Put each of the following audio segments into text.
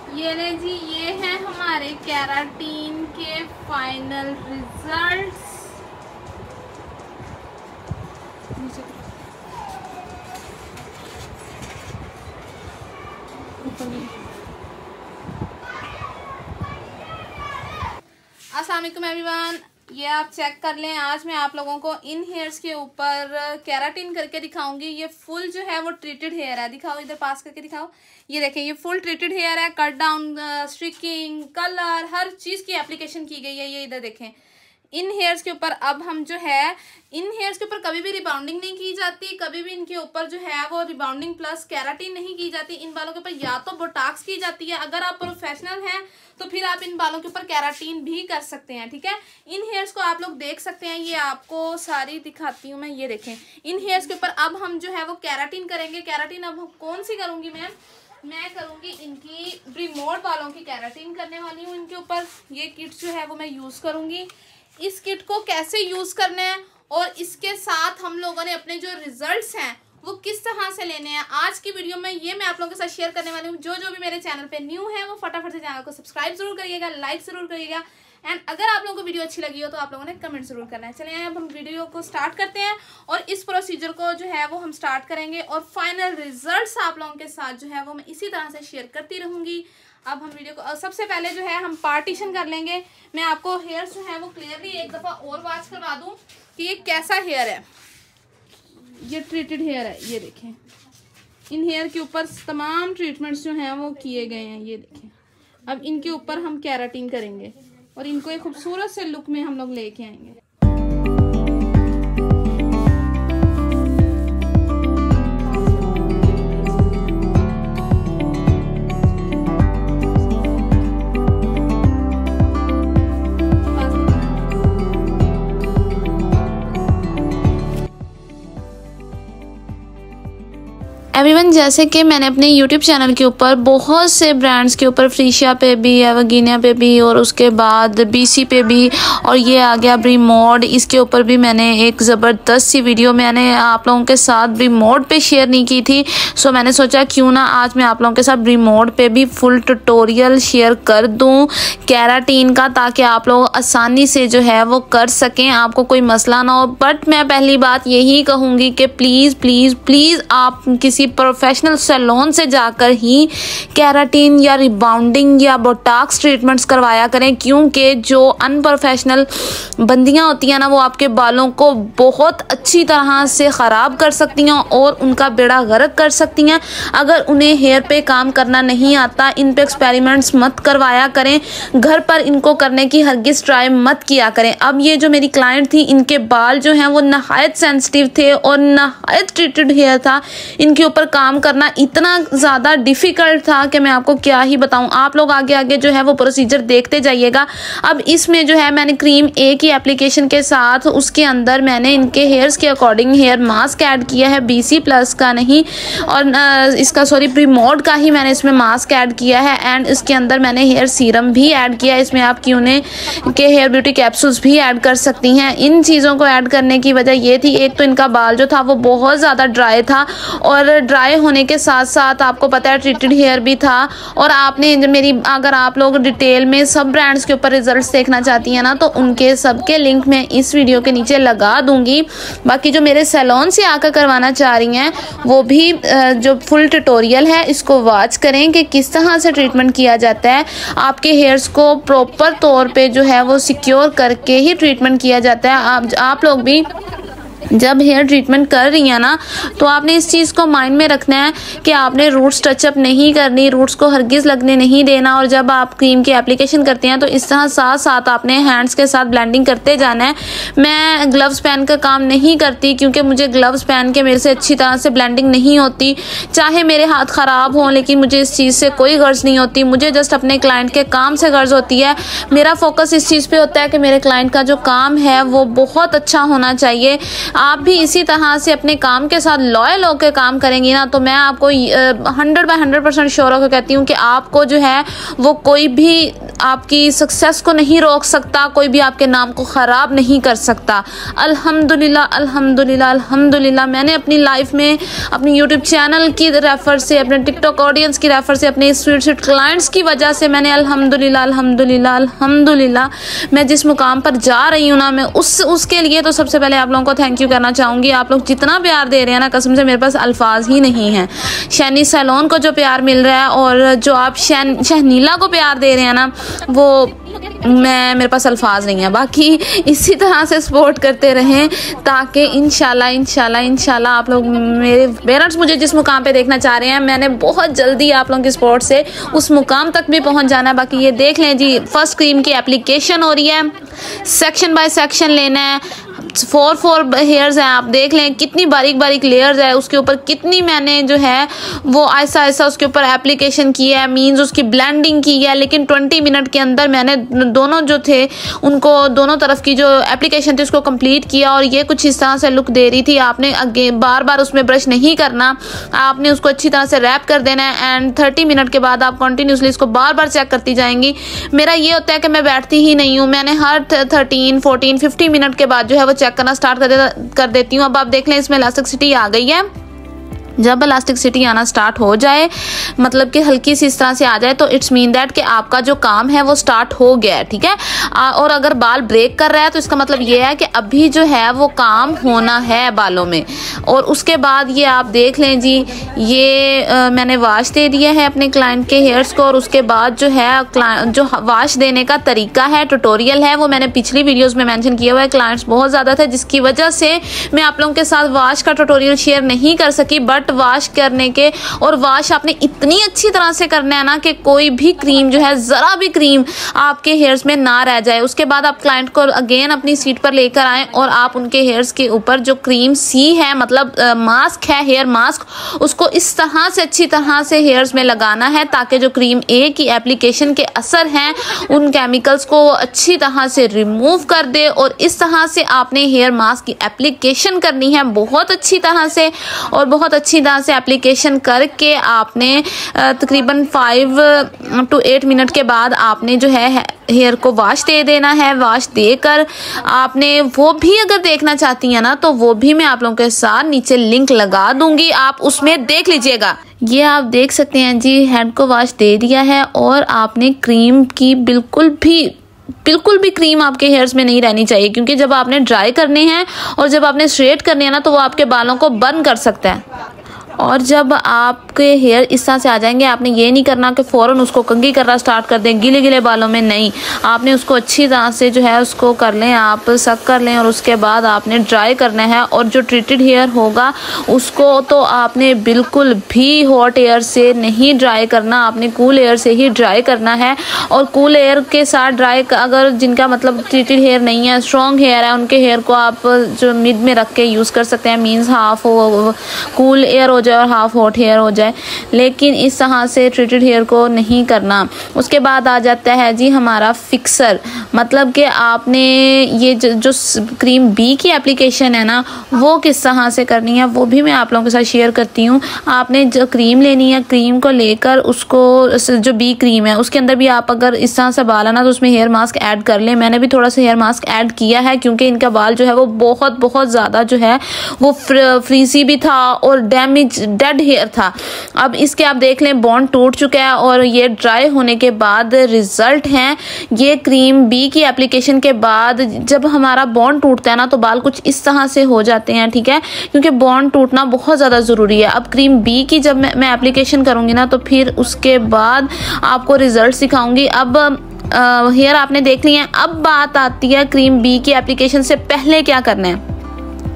ये ले जी, ये हैं हमारे केराटिन के फाइनल रिजल्ट्स। अस्सलाम वालेकुम एवरीवन, ये आप चेक कर लें। आज मैं आप लोगों को इन हेयर्स के ऊपर केराटिन करके दिखाऊंगी। ये फुल जो है वो ट्रीटेड हेयर है। दिखाओ, इधर पास करके दिखाओ। ये देखें, ये फुल ट्रीटेड हेयर है। कट डाउन, स्ट्रिकिंग, कलर, हर चीज़ की एप्लीकेशन की गई है। ये इधर देखें, इन हेयर्स के ऊपर अब हम जो है, इन हेयर्स के ऊपर कभी भी रिबाउंडिंग नहीं की जाती, कभी भी इनके ऊपर जो है वो रिबाउंडिंग प्लस केराटिन नहीं की जाती। इन बालों के ऊपर या तो बोटॉक्स की जाती है, अगर आप प्रोफेशनल हैं तो फिर आप इन बालों के ऊपर केराटिन भी कर सकते हैं। ठीक है, इन हेयर्स को आप लोग देख सकते हैं। ये आपको सारी दिखाती हूँ मैं। ये देखें, इन हेयर्स के ऊपर अब हम जो है वो केराटिन करेंगे। केराटिन अब हम कौन सी करूँगी मैं करूँगी इनकी ब्रीमोड बालों की केराटिन करने वाली हूँ इनके ऊपर। ये किट जो है वो मैं यूज़ करूँगी। इस किट को कैसे यूज़ करना है और इसके साथ हम लोगों ने अपने जो रिजल्ट्स हैं वो किस तरह से लेने हैं, आज की वीडियो में ये मैं आप लोगों के साथ शेयर करने वाली हूँ। जो भी मेरे चैनल पे न्यू है वो फटाफट से चैनल को सब्सक्राइब जरूर करिएगा, लाइक ज़रूर करिएगा, एंड अगर आप लोगों को वीडियो अच्छी लगी हो तो आप लोगों ने कमेंट ज़रूर करना है। चलिए अब हम वीडियो को स्टार्ट करते हैं और इस प्रोसीजर को जो है वो हम स्टार्ट करेंगे और फाइनल रिजल्ट्स आप लोगों के साथ जो है वो मैं इसी तरह से शेयर करती रहूँगी। अब हम वीडियो को सबसे पहले जो है हम पार्टीशन कर लेंगे। मैं आपको हेयर जो है वो क्लियरली एक दफ़ा और वॉच करवा दूँ कि ये कैसा हेयर है। ये ट्रीटेड हेयर है। ये देखें, इन हेयर के ऊपर तमाम ट्रीटमेंट्स जो हैं वो किए गए हैं। ये देखें, अब इनके ऊपर हम केराटिन करेंगे और इनको एक खूबसूरत से लुक में हम लोग लेके आएंगे। एवरीवन, जैसे कि मैंने अपने YouTube चैनल के ऊपर बहुत से ब्रांड्स के ऊपर फ्रीशिया पे भी, एवरगिनिया पे भी और उसके बाद BC पे भी, और ये आ गया ब्रीमोड, इसके ऊपर भी मैंने एक ज़बरदस्त सी वीडियो मैंने आप लोगों के साथ ब्रीमोड पे शेयर नहीं की थी। सो मैंने सोचा क्यों ना आज मैं आप लोगों के साथ ब्रीमोड पे भी फुल ट्यूटोरियल शेयर कर दूँ केराटिन का, ताकि आप लोग आसानी से जो है वो कर सकें, आपको कोई मसला ना हो। बट मैं पहली बात यही कहूँगी कि प्लीज़ प्लीज़ प्लीज़ आप किसी प्रोफेशनल सैलून से जाकर ही केराटिन या रिबाउंडिंग या बोटॉक्स ट्रीटमेंट्स करवाया करें, क्योंकि जो अनप्रोफेशनल बंदियां होती हैं ना वो आपके बालों को बहुत अच्छी तरह से ख़राब कर सकती हैं और उनका बेड़ा गर्क कर सकती हैं। अगर उन्हें हेयर पे काम करना नहीं आता, इन पे एक्सपेरिमेंट्स मत करवाया करें, घर पर इनको करने की हरगिज़ ट्राई मत किया करें। अब ये जो मेरी क्लाइंट थी, इनके बाल जो हैं वो नहायत सेंसिटिव थे और नहायत ट्रीटेड हेयर था। इनके ऊपर काम करना इतना ज़्यादा डिफ़िकल्ट था कि मैं आपको क्या ही बताऊं। आप लोग आगे आगे जो है वो प्रोसीजर देखते जाइएगा। अब इसमें जो है मैंने क्रीम ए की एप्लीकेशन के साथ उसके अंदर मैंने इनके हेयर्स के अकॉर्डिंग हेयर मास्क ऐड किया है, BC प्लस का नहीं, और इसका ब्रीमोड का ही मैंने इसमें मास्क ऐड किया है। एंड इसके अंदर मैंने हेयर सीरम भी ऐड किया है। इसमें आप क्यूने के हेयर ब्यूटी कैप्सूल्स भी ऐड कर सकती हैं। इन चीज़ों को ऐड करने की वजह ये थी, एक तो इनका बाल जो था वो बहुत ज़्यादा ड्राई था और ड्राई होने के साथ साथ आपको पता है ट्रीटेड हेयर भी था। और आपने मेरी, अगर आप लोग डिटेल में सब ब्रांड्स के ऊपर रिजल्ट्स देखना चाहती हैं ना तो उनके सबके लिंक मैं इस वीडियो के नीचे लगा दूंगी। बाकी जो मेरे सैलून से आकर करवाना चाह रही हैं वो भी जो फुल ट्यूटोरियल है इसको वॉच करें कि किस तरह से ट्रीटमेंट किया जाता है। आपके हेयर्स को प्रॉपर तौर पे जो है वो सिक्योर करके ही ट्रीटमेंट किया जाता है। आप लोग भी जब हेयर ट्रीटमेंट कर रही हैं ना तो आपने इस चीज़ को माइंड में रखना है कि आपने रूट्स टचअप नहीं करनी, रूट्स को हरगिज़ लगने नहीं देना। और जब आप क्रीम की एप्लीकेशन करते हैं तो इस तरह साथ साथ आपने हैंड्स के साथ ब्लेंडिंग करते जाना है। मैं ग्लव्स पहन कर काम नहीं करती क्योंकि मुझे ग्लव्स पहन के मेरे से अच्छी तरह से ब्लेंडिंग नहीं होती, चाहे मेरे हाथ ख़राब हों, लेकिन मुझे इस चीज़ से कोई गर्ज नहीं होती। मुझे जस्ट अपने क्लाइंट के काम से गर्ज होती है। मेरा फोकस इस चीज़ पर होता है कि मेरे क्लाइंट का जो काम है वो बहुत अच्छा होना चाहिए। आप भी इसी तरह से अपने काम के साथ लॉयल होकर काम करेंगी ना तो मैं आपको 100% श्योर होकर कहती हूँ कि आपको जो है वो कोई भी आपकी सक्सेस को नहीं रोक सकता, कोई भी आपके नाम को ख़राब नहीं कर सकता। अल्हम्दुलिल्लाह अल्हम्दुलिल्लाह अल्हम्दुलिल्लाह मैंने अपनी लाइफ में अपनी यूट्यूब चैनल की रेफर से, अपने टिकटॉक ऑडियंस की रेफर से, अपने स्वीट क्लाइंट्स की वजह से मैंने अल्हम्दुलिल्लाह अल्हम्दुलिल्लाह अल्हम्दुलिल्लाह मैं जिस मुकाम पर जा रही हूँ ना, मैं उसके लिए तो सबसे पहले आप लोगों को थैंक यू करना चाहूँगी। आप लोग जितना प्यार दे रहे हैं ना, कसम से मेरे पास अल्फाज ही नहीं हैं। शैनी सैलून को जो प्यार मिल रहा है और जो आप शहनीला को प्यार दे रहे हैं ना, वो मेरे पास अल्फाज नहीं है। बाकी इसी तरह से सपोर्ट करते रहें ताकि इंशाल्लाह इंशाल्लाह इंशाल्लाह आप लोग, मेरे पेरेंट्स मुझे जिस मुकाम पे देखना चाह रहे हैं, मैंने बहुत जल्दी आप लोगों की सपोर्ट से उस मुकाम तक भी पहुंच जाना है। बाकी ये देख लें जी, फर्स्ट क्रीम की एप्लीकेशन हो रही है, सेक्शन बाय सेक्शन लेना है, 4 हेयर्स हैं। आप देख लें कितनी बारीक बारीक लेयर्स है, उसके ऊपर कितनी मैंने जो है वो ऐसा ऐसा उसके ऊपर एप्लीकेशन की है, मींस उसकी ब्लेंडिंग की है। लेकिन 20 मिनट के अंदर मैंने दोनों जो थे उनको, दोनों तरफ की जो एप्लीकेशन थी उसको कंप्लीट किया। और ये कुछ इस तरह से लुक दे रही थी। आपने बार बार उसमें ब्रश नहीं करना, आपने उसको अच्छी तरह से रैप कर देना है एंड 30 मिनट के बाद आप कंटिन्यूसली इसको बार बार चेक करती जाएंगी। मेरा ये होता है कि मैं बैठती ही नहीं हूँ, मैंने हर 13, 14, 50 मिनट के बाद जो है वो चेक करना स्टार्ट कर देती हूँ। अब आप देख लें इसमें इलास्टिसिटी आ गई है। जब इलास्टिसिटी आना स्टार्ट हो जाए, मतलब कि हल्की सी इस तरह से आ जाए, तो इट्स मीन दैट कि आपका जो काम है वो स्टार्ट हो गया है, ठीक है। और अगर बाल ब्रेक कर रहा है तो इसका मतलब ये है कि अभी जो है वो काम होना है बालों में। और उसके बाद ये आप देख लें जी, ये मैंने वाश दे दिया है अपने क्लाइंट के हेयर्स को। और उसके बाद जो है जो वाश देने का तरीका है, ट्यूटोरियल है, वो मैंने पिछली वीडियोस में मेंशन किया हुआ है। क्लाइंट्स बहुत ज़्यादा थे जिसकी वजह से मैं आप लोगों के साथ वाश का ट्यूटोरियल शेयर नहीं कर सकी। बट वाश करने के, और वाश आपने इतनी अच्छी तरह से करना है ना कि कोई भी क्रीम जो है, ज़रा भी क्रीम आपके हेयर्स में ना रह जाए। उसके बाद आप क्लाइंट को अगेन अपनी सीट पर लेकर आएँ और आप उनके हेयर्स के ऊपर जो क्रीम सी है, मतलब मास्क है, हेयर मास्क, उसको इस तरह से अच्छी तरह से हेयर्स में लगाना है ताकि जो क्रीम ए की एप्लीकेशन के असर हैं उन केमिकल्स को अच्छी तरह से रिमूव कर दे। और इस तरह से आपने हेयर मास्क की एप्लीकेशन करनी है बहुत अच्छी तरह से। और बहुत अच्छी तरह से एप्लीकेशन करके आपने तकरीबन 5 to 8 मिनट के बाद आपने जो है हेयर को वॉश दे देना है। वॉश देकर आपने वो भी अगर देखना चाहती हैं ना, तो वो भी मैं आप लोगों के साथ नीचे लिंक लगा दूंगी, आप उसमें देख लीजिएगा। ये आप देख सकते हैं जी, हेड को वॉश दे दिया है और आपने क्रीम की बिल्कुल भी क्रीम आपके हेयर्स में नहीं रहनी चाहिए, क्योंकि जब आपने ड्राई करने हैं और जब आपने स्ट्रेट करने हैं ना, तो वो आपके बालों को बर्न कर सकता है। और जब आपके हेयर इस तरह से आ जाएंगे, आपने ये नहीं करना कि फ़ौरन उसको कंघी करना स्टार्ट कर दें गीले गीले बालों में, नहीं। आपने उसको अच्छी तरह से जो है उसको कर लें, आप सक कर लें और उसके बाद आपने ड्राई करना है। और जो ट्रीटेड हेयर होगा उसको तो आपने बिल्कुल भी हॉट एयर से नहीं ड्राई करना, आपने कूल एयर से ही ड्राई करना है। और कूल एयर के साथ ड्राई, अगर जिनका मतलब ट्रीटेड हेयर नहीं है, स्ट्रॉन्ग हेयर है, उनके हेयर को आप जो मिड में रख के यूज़ कर सकते हैं, मीन्स हाफ कूल एयर हो और हाफ हॉट हेयर हो जाए। लेकिन इस तरह से ट्रीटेड हेयर को नहीं करना। उसके बाद आ जाता है जी हमारा फिक्सर, मतलब कि आपने ये जो क्रीम बी की एप्लीकेशन है ना, वो किस तरह से करनी है वो भी मैं आप लोगों के साथ शेयर करती हूँ। आपने जो क्रीम लेनी है, क्रीम को लेकर उसको, जो बी क्रीम है उसके अंदर भी आप अगर इस तरह से बाल है ना, तो उसमें हेयर मास्क ऐड कर लें। मैंने भी थोड़ा सा हेयर मास्क ऐड किया है क्योंकि इनका बाल जो है वो बहुत ज़्यादा जो है वो फ्रीजी भी था और डैमेज डेड हेयर था। अब इसके आप देख लें बॉन्ड टूट चुका है और ये ड्राई होने के बाद रिजल्ट हैं। ये क्रीम बी की एप्लीकेशन के बाद जब हमारा बॉन्ड टूटता है ना, तो बाल कुछ इस तरह से हो जाते हैं, ठीक है, क्योंकि बॉन्ड टूटना बहुत ज़्यादा ज़रूरी है। अब क्रीम बी की जब मैं एप्लीकेशन करूँगी ना, तो फिर उसके बाद आपको रिजल्ट सिखाऊंगी। अब हेयर आपने देख लिए हैं। अब बात आती है क्रीम बी की एप्लीकेशन से पहले क्या करना है।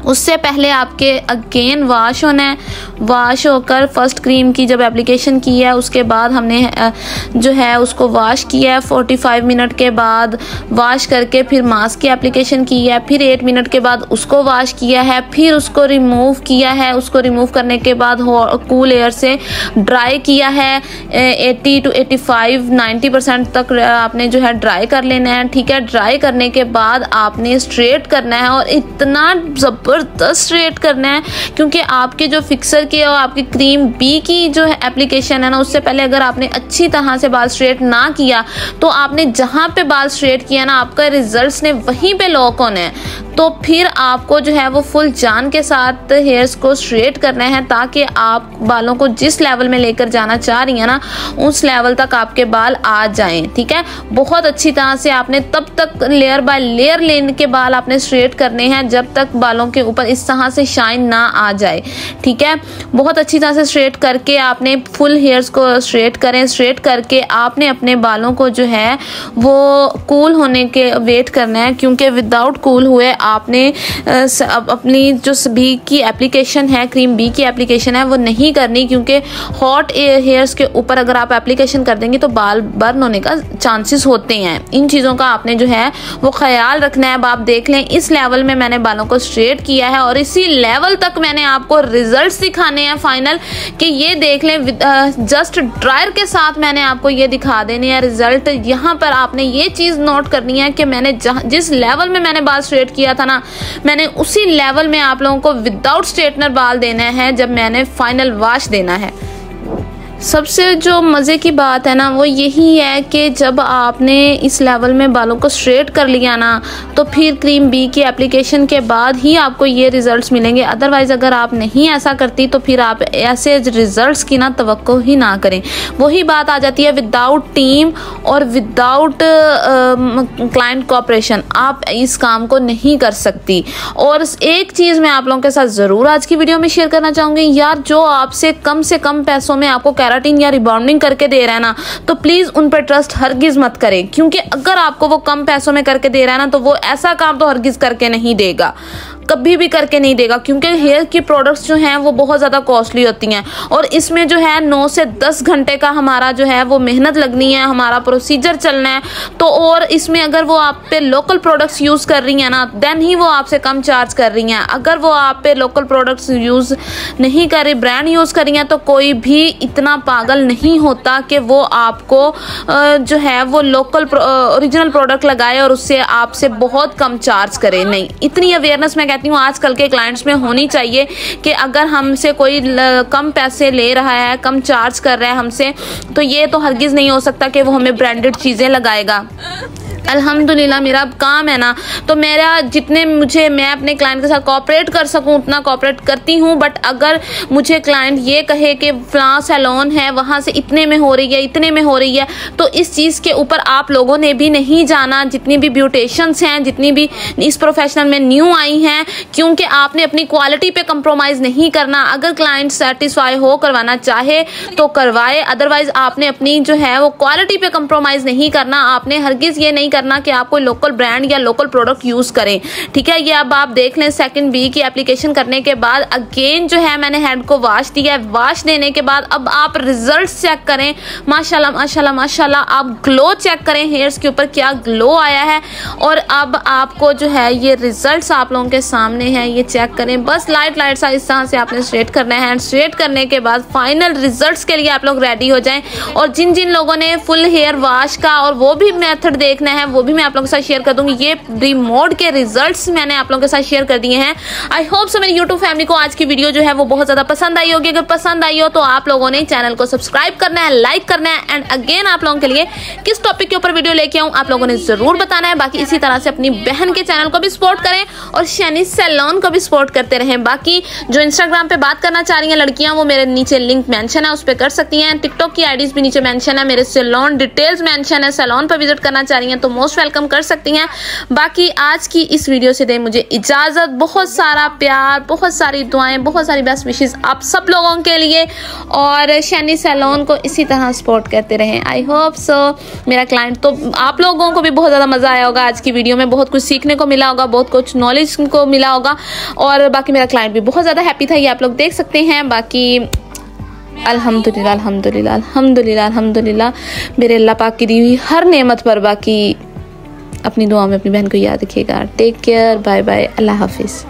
उससे पहले आपके अगेन वॉश होना है। वॉश होकर फर्स्ट क्रीम की जब एप्लीकेशन की है, उसके बाद हमने जो है उसको वॉश किया है। 45 मिनट के बाद वॉश करके फिर मास्क की एप्लीकेशन की है। फिर 8 मिनट के बाद उसको वॉश किया है। फिर उसको रिमूव किया है। उसको रिमूव करने के बाद कूल एयर से ड्राई किया है। 80 to 85, 90% तक आपने जो है ड्राई कर लेना है, ठीक है। ड्राई करने के बाद आपने स्ट्रेट करना है और इतना ज़बरदस्त स्ट्रेट करना है, क्योंकि आपके जो फिक्सर के और आपकी क्रीम बी की जो है एप्लीकेशन है ना, उससे पहले अगर आपने अच्छी तरह से बाल स्ट्रेट ना किया तो आपने जहाँ पे बाल स्ट्रेट किया ना, आपका रिजल्ट्स ने वहीं पे लॉक होना है। तो फिर आपको जो है वो फुल जान के साथ हेयर्स को स्ट्रेट करना है, ताकि आप बालों को जिस लेवल में लेकर जाना चाह रही हैं ना, उस लेवल तक आपके बाल आ जाएं। ठीक है, बहुत अच्छी तरह से आपने तब तक लेयर बाय लेयर लेने के बाल आपने स्ट्रेट करने हैं जब तक बालों के ऊपर इस तरह से शाइन ना आ जाए। ठीक है, बहुत अच्छी तरह से स्ट्रेट करके आपने फुल हेयर्स को स्ट्रेट करें। स्ट्रेट करके आपने अपने बालों को जो है वो कूल होने के वेट करना है, क्योंकि विदाउट कूल हुए आपने अपनी जो बी की एप्लीकेशन है, क्रीम बी की एप्लीकेशन है, वो नहीं करनी, क्योंकि हॉट हेयर्स के ऊपर अगर आप एप्लीकेशन कर देंगे तो बाल बर्न होने का चांसेस होते हैं। इन चीज़ों का आपने जो है वो ख्याल रखना है। अब आप देख लें, इस लेवल में मैंने बालों को स्ट्रेट किया है और इसी लेवल तक मैंने आपको रिजल्ट्स दिखाने हैं फाइनल, कि ये देख लें जस्ट ड्रायर के साथ मैंने आपको ये दिखा देने हैं रिजल्ट। यहाँ पर आपने ये चीज़ नोट करनी है कि मैंने जिस लेवल में मैंने बाल स्ट्रेट किया था ना, मैंने उसी लेवल में आप लोगों को विदाउट स्ट्रेटनर बाल देना है जब मैंने फाइनल वॉश देना है। सबसे जो मज़े की बात है ना, वो यही है कि जब आपने इस लेवल में बालों को स्ट्रेट कर लिया ना, तो फिर क्रीम बी की एप्लीकेशन के बाद ही आपको ये रिज़ल्ट्स मिलेंगे। अदरवाइज़ अगर आप नहीं ऐसा करती तो फिर आप ऐसे रिज़ल्ट्स की ना तवक्को ही ना करें। वही बात आ जाती है, विदाउट टीम और विदाउट क्लाइंट कोऑपरेशन आप इस काम को नहीं कर सकती। और एक चीज़ मैं आप लोगों के साथ ज़रूर आज की वीडियो में शेयर करना चाहूँगी यार, जो आपसे कम पैसों में आपको केराटिन या रिबाउंडिंग करके दे रहा है ना, तो प्लीज उन पर ट्रस्ट हरगिज मत करें, क्योंकि अगर आपको वो कम पैसों में करके दे रहा है ना, तो वो ऐसा काम तो हरगिज करके नहीं देगा, कभी भी करके नहीं देगा, क्योंकि हेयर की प्रोडक्ट्स जो हैं वो बहुत ज़्यादा कॉस्टली होती हैं और इसमें जो है 9 से 10 घंटे का हमारा जो है वो मेहनत लगनी है, हमारा प्रोसीजर चलना है। तो और इसमें अगर वो आप पे लोकल प्रोडक्ट्स यूज़ कर रही हैं ना, देन ही वो आपसे कम चार्ज कर रही हैं। अगर वो आप पे लोकल प्रोडक्ट्स यूज़ नहीं कर रही, ब्रांड यूज़ कर रही हैं, तो कोई भी इतना पागल नहीं होता कि वो आपको जो है वो लोकल ओरिजिनल प्रोडक्ट लगाए और उससे आपसे बहुत कम चार्ज करे। नहीं, इतनी अवेयरनेस मैं कहती हूँ आजकल के क्लाइंट्स में होनी चाहिए कि अगर हमसे कोई कम पैसे ले रहा है, कम चार्ज कर रहा है हमसे, तो ये तो हरगिज़ नहीं हो सकता कि वो हमें ब्रांडेड चीज़ें लगाएगा। अल्हम्दुलिल्लाह मेरा काम है ना, तो मेरा जितने मैं अपने क्लाइंट के साथ कोऑपरेट कर सकूं उतना कोऑपरेट करती हूं। बट अगर मुझे क्लाइंट ये कहे कि फलां सैलून है वहां से इतने में हो रही है, इतने में हो रही है, तो इस चीज़ के ऊपर आप लोगों ने भी नहीं जाना, जितनी भी ब्यूटिशियंस हैं, जितनी भी इस प्रोफेशनल में न्यू आई हैं, क्योंकि आपने अपनी क्वालिटी पे कंप्रोमाइज़ नहीं करना। अगर क्लाइंट सेटिस्फाई हो, करवाना चाहे तो करवाए, अदरवाइज आपने अपनी जो है वो क्वालिटी पे कंप्रोमाइज़ नहीं करना। आपने हरगिज़ ये नहीं करना कि आप कोई लोकल ब्रांड या लोकल प्रोडक्ट यूज़ करें। ठीक है, ये अब आप देख लें, सेकंड बी की एप्लीकेशन करने के बाद अगेन जो है मैंने हेड को वॉश दिया है। वॉश देने के बाद अब आप रिजल्ट्स चेक करें, माशाल्लाह माशाल्लाह माशाल्लाह, आप ग्लो चेक करें हेयर्स के ऊपर क्या ग्लो आया है। और अब आपको जो है ये रिजल्ट्स आप लोगों के सामने हैं, ये चेक करें। बस लाइट सा इस तरह से आपने स्ट्रेट करना है। स्ट्रेट करने के बाद फाइनल रिजल्ट्स के लिए आप लोग रेडी हो जाएं। और जिन जिन लोगों ने फुल हेयर वॉश का और वो भी मेथड देखना है, वो भी मैं आप लोगों के साथ शेयर कर दूंगी। ये रिमोड के रिजल्ट्स मैंने आप लोगों के साथ शेयर कर दिए हैं। आई होप सो मेरी यूट्यूब फैमिली को आज की वीडियो जो है वो बहुत ज्यादा पसंद आई होगी। अगर पसंद आई हो तो आप लोगों ने चैनल को सब्सक्राइब करना है, लाइक करना है, एंड अगेन आप लोगों के लिए किस टॉपिक के ऊपर वीडियो लेके आऊं आप लोगों ने जरूर बताना है। बाकी इसी तरह से अपनी बहन के चैनल को भी सपोर्ट करें और शैनी सैलून को भी सपोर्ट करते रहें। बाकी जो इंस्टाग्राम पे बात करना चाह रही हैं लड़कियां, वो मेरे नीचे लिंक मेंशन है, उस पर कर सकती हैं। टिकटॉक की आईडीज भी नीचे मेंशन है, मेरे सैलून डिटेल्स मेंशन है। सैलून पर विजिट करना चाह रही हैं तो मोस्ट वेलकम कर सकती हैं। बाकी आज की इस वीडियो से दे मुझे इजाजत। बहुत सारा प्यार, बहुत सारी दुआएं, बहुत सारी बेस्ट विशेस आप सब लोगों के लिए, और शैनी सैलून को इसी तरह सपोर्ट करते रहें। आई होप सो मेरा क्लाइंट, तो आप लोगों को भी बहुत ज़्यादा मज़ा आया होगा आज की वीडियो में, बहुत कुछ सीखने को मिला होगा, बहुत कुछ नॉलेज को मिला होगा, और बाकी मेरा क्लाइंट भी बहुत ज़्यादा हैप्पी था, ये आप लोग देख सकते हैं। बाकी अल्हम्दुलिल्लाह अल्हम्दुलिल्लाह अल्हम्दुलिल्लाह अल्हम्दुलिल्लाह मेरे अल्लाह पाक की दी हुई हर नेमत पर। बाकी अपनी दुआ में अपनी बहन को याद रखिएगा। टेक केयर, बाय बाय, अल्लाह हाफिज़।